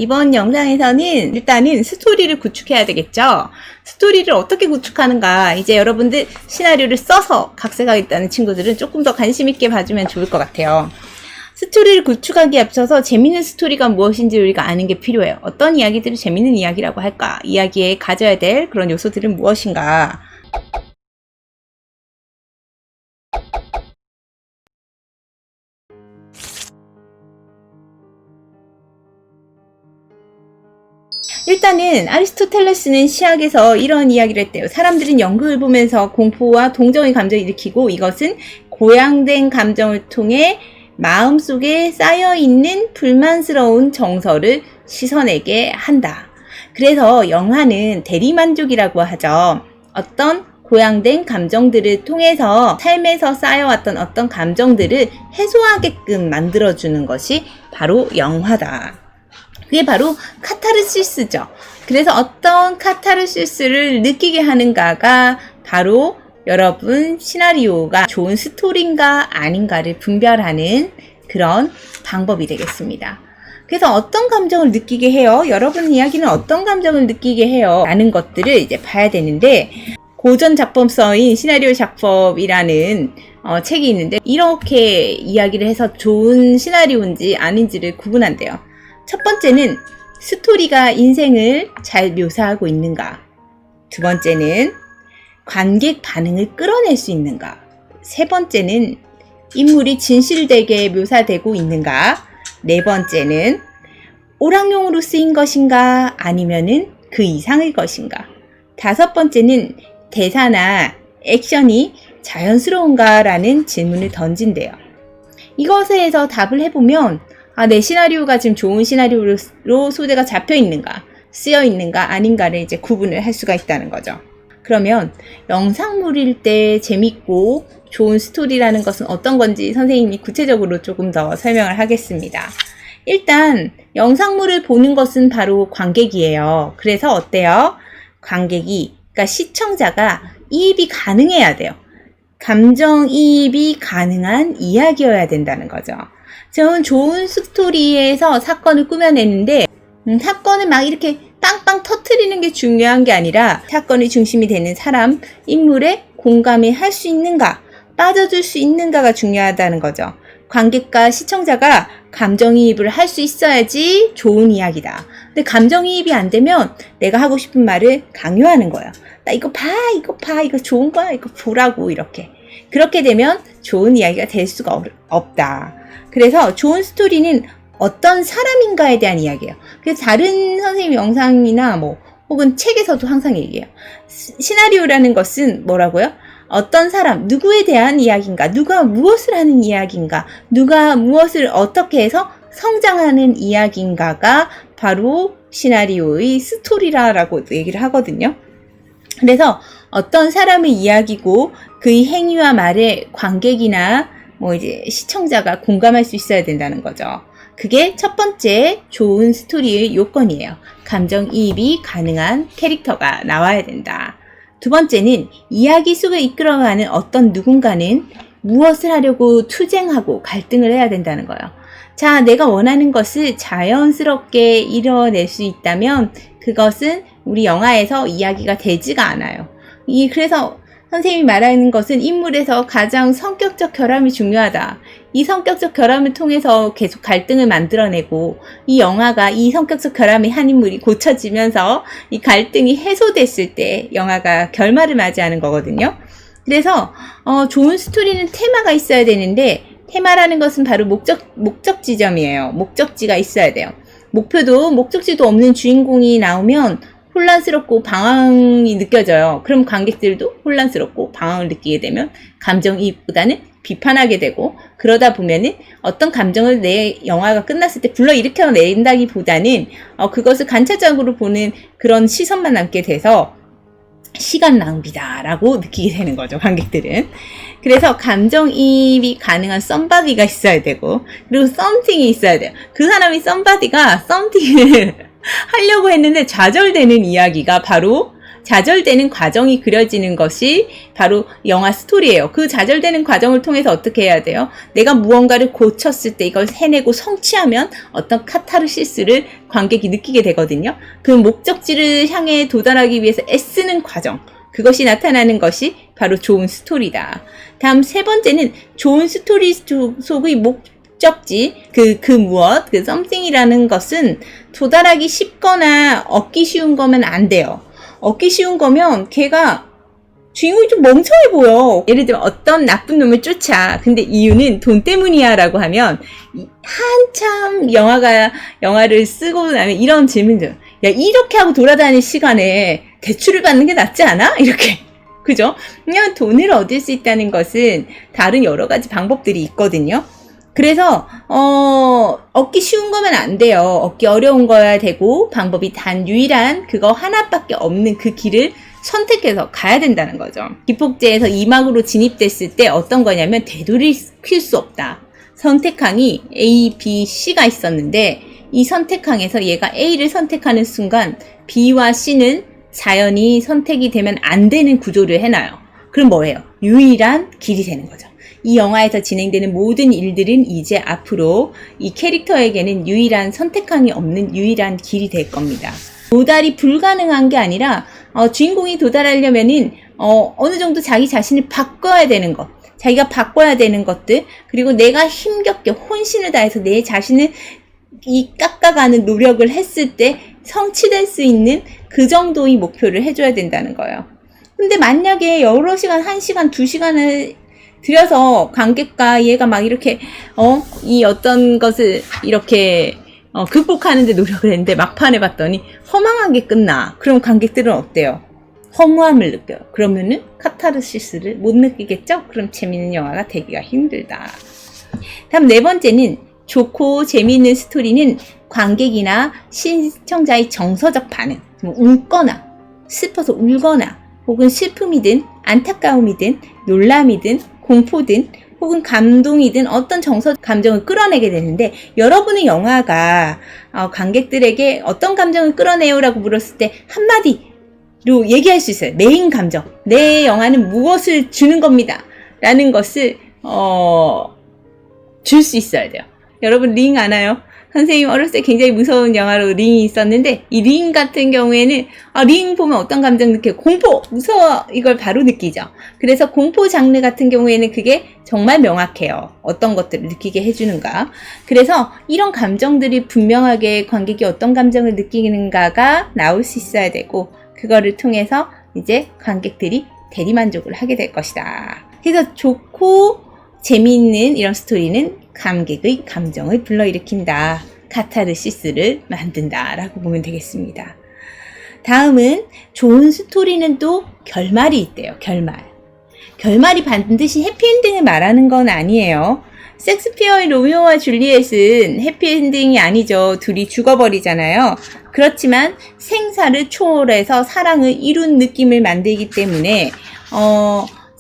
이번 영상에서는 일단은 스토리를 구축해야 되겠죠. 스토리를 어떻게 구축하는가, 이제 여러분들 시나리오를 써서 각색하고 있다는 친구들은 조금 더 관심 있게 봐주면 좋을 것 같아요. 스토리를 구축하기에 앞서서 재밌는 스토리가 무엇인지 우리가 아는 게 필요해요. 어떤 이야기들을 재밌는 이야기라고 할까? 이야기에 가져야 될 그런 요소들은 무엇인가? 일단은 아리스토텔레스는 시학에서 이런 이야기를 했대요. 사람들은 연극을 보면서 공포와 동정의 감정을 일으키고 이것은 고양된 감정을 통해 마음속에 쌓여있는 불만스러운 정서를 씻어내게 한다. 그래서 영화는 대리만족이라고 하죠. 어떤 고양된 감정들을 통해서 삶에서 쌓여왔던 어떤 감정들을 해소하게끔 만들어주는 것이 바로 영화다. 그게 바로 카타르시스죠. 그래서 어떤 카타르시스를 느끼게 하는가가 바로 여러분 시나리오가 좋은 스토리인가 아닌가를 분별하는 그런 방법이 되겠습니다. 그래서 어떤 감정을 느끼게 해요? 여러분 이야기는 어떤 감정을 느끼게 해요? 라는 것들을 이제 봐야 되는데, 고전 작법서인 시나리오 작법이라는 책이 있는데 이렇게 이야기를 해서 좋은 시나리오인지 아닌지를 구분한대요. 첫 번째는 스토리가 인생을 잘 묘사하고 있는가. 두 번째는 관객 반응을 끌어낼 수 있는가. 세 번째는 인물이 진실되게 묘사되고 있는가. 네 번째는 오락용으로 쓰인 것인가 아니면은 그 이상의 것인가. 다섯 번째는 대사나 액션이 자연스러운가 라는 질문을 던진대요. 이것에서 답을 해보면 내 시나리오가 지금 좋은 시나리오로 소재가 잡혀 있는가, 쓰여 있는가 아닌가를 이제 구분을 할 수가 있다는 거죠. 그러면 영상물일 때 재밌고 좋은 스토리라는 것은 어떤 건지 선생님이 구체적으로 조금 더 설명을 하겠습니다. 일단 영상물을 보는 것은 바로 관객이에요. 그래서 어때요? 관객이, 그러니까 시청자가 이입이 가능해야 돼요. 감정이입이 가능한 이야기여야 된다는 거죠. 저는 좋은 스토리에서 사건을 꾸며내는데 사건을 막 이렇게 빵빵 터트리는 게 중요한 게 아니라 사건이 중심이 되는 사람, 인물에 공감이 할 수 있는가, 빠져줄 수 있는가가 중요하다는 거죠. 관객과 시청자가 감정이입을 할 수 있어야지 좋은 이야기다. 근데 감정이입이 안 되면 내가 하고 싶은 말을 강요하는 거예요. 나 이거 봐, 이거 좋은 거야, 이거 보라고, 이렇게. 그렇게 되면 좋은 이야기가 될 수가 없다. 그래서 좋은 스토리는 어떤 사람인가에 대한 이야기예요. 그래서 다른 선생님 영상이나 혹은 책에서도 항상 얘기해요. 시나리오라는 것은 뭐라고요? 어떤 사람, 누구에 대한 이야기인가, 누가 무엇을 하는 이야기인가, 누가 무엇을 어떻게 해서 성장하는 이야기인가가 바로 시나리오의 스토리라고 얘기를 하거든요. 그래서 어떤 사람의 이야기고 그의 행위와 말에 관객이나 이제 시청자가 공감할 수 있어야 된다는 거죠. 그게 첫 번째 좋은 스토리의 요건이에요. 감정이입이 가능한 캐릭터가 나와야 된다. 두 번째는 이야기 속에 이끌어가는 어떤 누군가는 무엇을 하려고 투쟁하고 갈등을 해야 된다는 거예요. 자, 내가 원하는 것을 자연스럽게 이뤄낼 수 있다면 그것은 우리 영화에서 이야기가 되지가 않아요. 그래서 선생님이 말하는 것은 인물에서 가장 성격적 결함이 중요하다. 이 성격적 결함을 통해서 계속 갈등을 만들어내고 이 영화가 이 성격적 결함의 한 인물이 고쳐지면서 이 갈등이 해소됐을 때 영화가 결말을 맞이하는 거거든요. 그래서 좋은 스토리는 테마가 있어야 되는데 테마라는 것은 바로 목적 지점이에요. 목적지가 있어야 돼요. 목적지도 없는 주인공이 나오면 혼란스럽고 방황이 느껴져요. 그럼 관객들도 혼란스럽고 방황을 느끼게 되면 감정이입보다는 비판하게 되고, 그러다 보면은 어떤 감정을 내 영화가 끝났을 때 불러일으켜낸다기보다는 그것을 관찰적으로 보는 그런 시선만 남게 돼서 시간 낭비다라고 느끼게 되는 거죠, 관객들은. 그래서 감정이입이 가능한 somebody가 있어야 되고, 그리고 something이 있어야 돼요. 그 사람이 somebody가 something을 하려고 했는데 좌절되는 이야기가 바로 좌절되는 과정이 그려지는 것이 바로 영화 스토리예요. 그 좌절되는 과정을 통해서 어떻게 해야 돼요? 내가 무언가를 고쳤을 때 이걸 해내고 성취하면 어떤 카타르시스를 관객이 느끼게 되거든요. 그 목적지를 향해 도달하기 위해서 애쓰는 과정, 그것이 나타나는 것이 바로 좋은 스토리다. 다음 세 번째는 좋은 스토리 속의 목적지, 그 무엇, 그 something이라는 것은 도달하기 쉽거나 얻기 쉬운 거면 안 돼요. 얻기 쉬운 거면 걔가 주인공이 좀 멍청해 보여. 예를 들면 어떤 나쁜 놈을 쫓아. 근데 이유는 돈 때문이야 라고 하면 한참 영화를 쓰고 나면 이런 질문들. 야, 이렇게 하고 돌아다닐 시간에 대출을 받는 게 낫지 않아? 이렇게. 그죠? 그냥 돈을 얻을 수 있다는 것은 다른 여러 가지 방법들이 있거든요. 그래서 얻기 쉬운 거면 안 돼요. 얻기 어려운 거야 되고 방법이 단 유일한 그거 하나밖에 없는 그 길을 선택해서 가야 된다는 거죠. 기폭제에서 2막으로 진입됐을 때 어떤 거냐면 되돌이킬 수 없다. 선택항이 A, B, C가 있었는데 이 선택항에서 얘가 A를 선택하는 순간 B와 C는 자연히 선택이 되면 안 되는 구조를 해놔요. 그럼 뭐예요? 유일한 길이 되는 거죠. 이 영화에서 진행되는 모든 일들은 이제 앞으로 이 캐릭터에게는 유일한 선택항이 없는 유일한 길이 될 겁니다. 도달이 불가능한 게 아니라 주인공이 도달하려면은 어느 정도 자기 자신을 바꿔야 되는 것, 자기가 바꿔야 되는 것들, 그리고 내가 힘겹게 혼신을 다해서 내 자신을 깎아가는 노력을 했을 때 성취될 수 있는 그 정도의 목표를 해줘야 된다는 거예요. 근데 만약에 여러 시간, 1시간, 2시간을 들여서 관객과 얘가 막 이렇게 이 어떤 것을 이렇게 극복하는데 노력을 했는데 막판에 봤더니 허망하게 끝나. 그럼 관객들은 어때요? 허무함을 느껴요. 그러면은 카타르시스를 못 느끼겠죠? 그럼 재밌는 영화가 되기가 힘들다. 다음 네 번째는 좋고 재미있는 스토리는 관객이나 시청자의 정서적 반응, 웃거나 슬퍼서 울거나 혹은 슬픔이든 안타까움이든 놀람이든 공포든 혹은 감동이든 어떤 정서 감정을 끌어내게 되는데 여러분의 영화가 관객들에게 어떤 감정을 끌어내요? 라고 물었을 때 한마디로 얘기할 수 있어요. 메인 감정. 내 영화는 무엇을 주는 겁니다. 라는 것을 줄 수 있어야 돼요. 여러분 링 아나요? 선생님 어렸을 때 굉장히 무서운 영화로 링이 있었는데 이 링 같은 경우에는 링 보면 어떤 감정 느껴요? 공포! 무서워! 이걸 바로 느끼죠. 그래서 공포 장르 같은 경우에는 그게 정말 명확해요. 어떤 것들을 느끼게 해주는가. 그래서 이런 감정들이 분명하게 관객이 어떤 감정을 느끼는가가 나올 수 있어야 되고 그거를 통해서 이제 관객들이 대리만족을 하게 될 것이다. 그래서 좋고 재미있는 이런 스토리는 관객의 감정을 불러일으킨다. 카타르시스를 만든다. 라고 보면 되겠습니다. 다음은 좋은 스토리는 또 결말이 있대요. 결말이 반드시 해피엔딩을 말하는 건 아니에요. 섹스피어의 로미오와 줄리엣은 해피엔딩이 아니죠. 둘이 죽어버리잖아요. 그렇지만 생사를 초월해서 사랑을 이룬 느낌을 만들기 때문에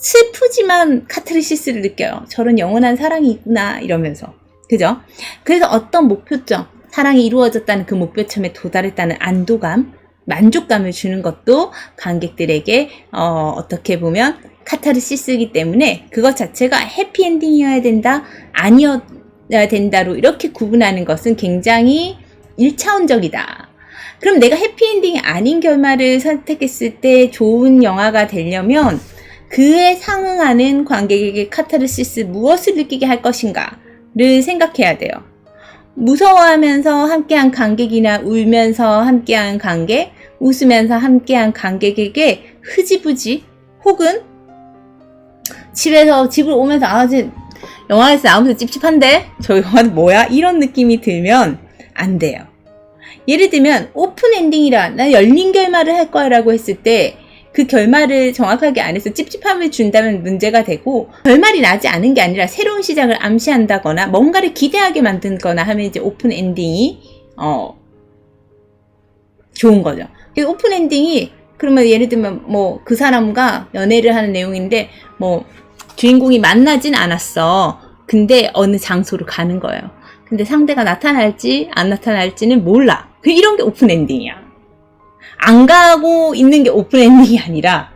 슬프지만 카타르시스를 느껴요. 저런 영원한 사랑이 있구나 이러면서. 그죠? 그래서 어떤 목표점, 사랑이 이루어졌다는 그 목표점에 도달했다는 안도감, 만족감을 주는 것도 관객들에게 어떻게 보면 카타르시스이기 때문에 그것 자체가 해피엔딩이어야 된다, 아니어야 된다로 이렇게 구분하는 것은 굉장히 1차원적이다. 그럼 내가 해피엔딩이 아닌 결말을 선택했을 때 좋은 영화가 되려면 그에 상응하는 관객에게 카타르시스 무엇을 느끼게 할 것인가를 생각해야 돼요. 무서워하면서 함께한 관객이나 울면서 함께한 관객, 웃으면서 함께한 관객에게 흐지부지 혹은 집을 오면서 영화에서 나오면서 찝찝한데? 저 영화는 뭐야? 이런 느낌이 들면 안 돼요. 예를 들면 오픈 엔딩이라 나 열린 결말을 할 거야 라고 했을 때 그 결말을 정확하게 안 해서 찝찝함을 준다면 문제가 되고 결말이 나지 않은 게 아니라 새로운 시작을 암시한다거나 뭔가를 기대하게 만든거나 하면 이제 오픈 엔딩이 좋은 거죠. 오픈 엔딩이 그러면 예를 들면 뭐 그 사람과 연애를 하는 내용인데 뭐 주인공이 만나진 않았어. 근데 어느 장소로 가는 거예요. 근데 상대가 나타날지 안 나타날지는 몰라. 이런 게 오픈 엔딩이야. 안 가고 있는 게 오픈 엔딩이 아니라,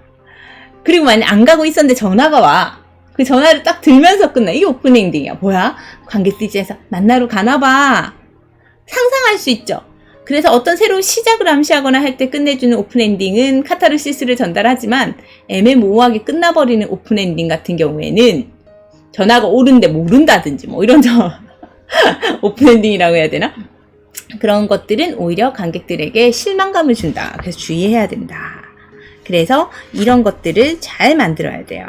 그리고 만약 안 가고 있었는데 전화가 와. 그 전화를 딱 들면서 끝나. 이게 오픈 엔딩이야. 뭐야? 관객 스테이지에서 만나러 가나봐. 상상할 수 있죠. 그래서 어떤 새로운 시작을 암시하거나 할 때 끝내주는 오픈 엔딩은 카타르시스를 전달하지만 애매모호하게 끝나버리는 오픈 엔딩 같은 경우에는 전화가 오는데 모른다든지 뭐 이런 오픈 엔딩이라고 해야 되나? 그런 것들은 오히려 관객들에게 실망감을 준다. 그래서 주의해야 된다. 그래서 이런 것들을 잘 만들어야 돼요.